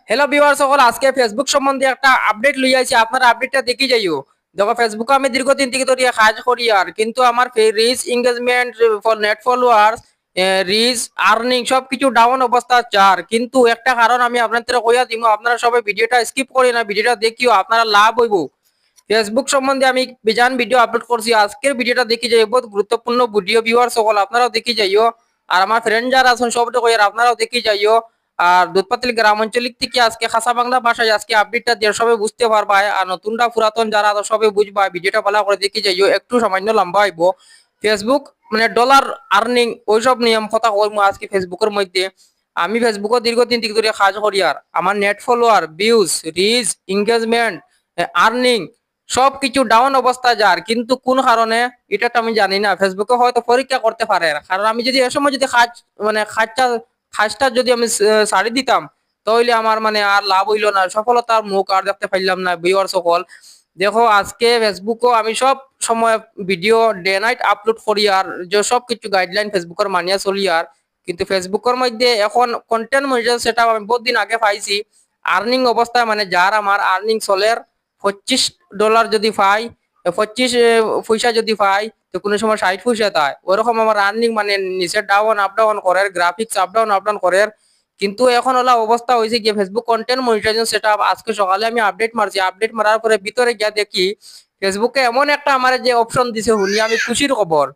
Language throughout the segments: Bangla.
হ্যালো ভিউয়ার্স সকল, আজকে ফেসবুক সম্বন্ধে একটা আপডেট লই আইছি। আপনারা আপডেটটা দেখি যাইও। দেখো, ফেসবুকে আমি দীর্ঘদিন থেকে ধরে কাজ করি, আর কিন্তু আমার reach engagement for net followers, reach earning সবকিছু ডাউন অবস্থা চার। কিন্তু একটা কারণ আমি আপনাদের কইয়া দিব, আপনারা সবাই ভিডিওটা স্কিপ করি না, ভিডিওটা দেখিও, আপনারা লাভ হইব। ফেসবুক সম্বন্ধে আমি বেজান ভিডিও আপলোড করছি, আজকের ভিডিওটা দেখি যাই, বহুত গুরুত্বপূর্ণ ভিডিও। ভিউয়ার্স সকল আপনারাও দেখি যাইও, আর আমার ফ্রেন্ড যারা আছেন সবটা কই, আর আপনারাও দেখি যাইও। আর দুধপাতিল গ্রাম অঞ্চলিক থেকে আজকে খাসা বাংলা ভাষায় আজকে আপডেটটা দিয়ে সবাই বুঝতে পারবা, আর নতুনটা পুরাতন যারা আছে সবাই বুঝবা। ভিডিওটা ভালো করে দেখি যাইও, একটু সামান্য লম্বা হইব। ফেসবুক মানে ডলার আর্নিং ওইসব নিয়ম কথা কইমু আজকে ফেসবুকের মধ্যে। আমি ফেসবুকে দীর্ঘদিন থেকে ধরে কাজ করি, আর আমার net follower, views, reach, engagement, earning সবকিছু ডাউন অবস্থা যার। কিন্তু কোন কারণে এটা তো আমি জানি না। ফেসবুকে হয়তো পরীক্ষা করতে পারে, কারণ আমি যদি এ সময় যদি খাজটা যদি আমি ছাড়ি দিতাম, তাহলে আমার মানে আর লাভ হইলো না, সফলতার মুখ আর দেখতে পাইলাম না। ভিউয়ার সকল দেখো, আজকে ফেসবুকও আমি সব সময় ভিডিও ডে নাইট আপলোড করি, আর যে সব কিছু গাইডলাইন ফেসবুকের মানিয়া চলি। আর কিন্তু ফেসবুকের মধ্যে এখন কন্টেন্ট মনিটাইজেশন সেটা আমি বহুত দিন আগে পাইছি। আর্নিং অবস্থায় মানে যার আমার আর্নিং চলে $25 যদি পাই, 25 পয়সা যদি পাই, তো কোনো সময় 60 পয়সা তাই ওরকম আমার আর্নিং মানে নিচে ডাউন আপ ডাউন করে, গ্রাফিক্স আপ ডাউন করে। কিন্তু এখন ওলা অবস্থা হয়েছে গিয়ে ফেসবুক কন্টেন্ট মনিটাইজেশন সেটা আজকে সকালে আমি আপডেট মারছি। আপডেট মারার পরে ভিতরে গিয়ে দেখি ফেসবুকে এমন একটা আমার যে অপশন দিছে, শুনি আমি খুশির খবর।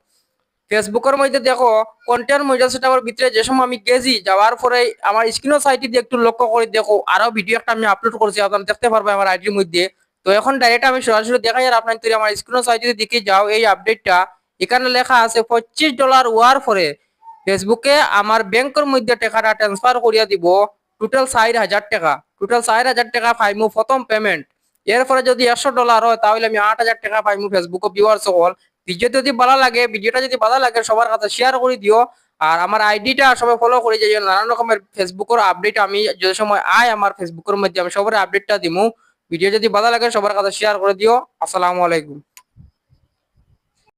ফেসবুকের মধ্যে দেখো, কন্টেন্ট মনিটাইজেশনের ভিতরে যে সময় আমি গেছি, যাওয়ার পরে আমার স্ক্রিনের সাইটে দিয়ে একটু লক্ষ্য করে দেখো, আরো ভিডিও একটা আমি আপলোড করছি, আপনারা দেখতে পারবে আমার আইডির মধ্যে। তো এখন ডাইরেক্ট আমি সরাসরি দেখাই, আর আপনার তুই আমার স্ক্রিনের সাইটে দিকে যাও, এই আপডেটটা এখানে লেখা আছে $25 ওয়ার পরে ফেসবুকে আমার ব্যাংকের মধ্যে টাকাটা ট্রান্সফার করিয়া দিব। টোটাল 60,000 টাকা, টোটাল 60,000 টাকা পাইমু প্রথম পেমেন্ট। এরপরে যদি $100 হয় তাহলে আমি 8,000 টাকা পাইমু। ফেসবুক ভিউয়ার সকল, ভিডিও যদি ভালো লাগে, ভিডিওটা যদি ভালো লাগে সবার কাছে শেয়ার করে দিও। আর আমার আইডিটা সবাই ফলো করে যাই, নানান রকমের ফেসবুকের আপডেট আমি যে সময় আয় আমার ফেসবুকের মধ্যে আমি সবার আপডেটটা দিমু। ভিডিও যদি ভালো লাগে সবার কাছে শেয়ার করে দিও। আসসালামু আলাইকুম।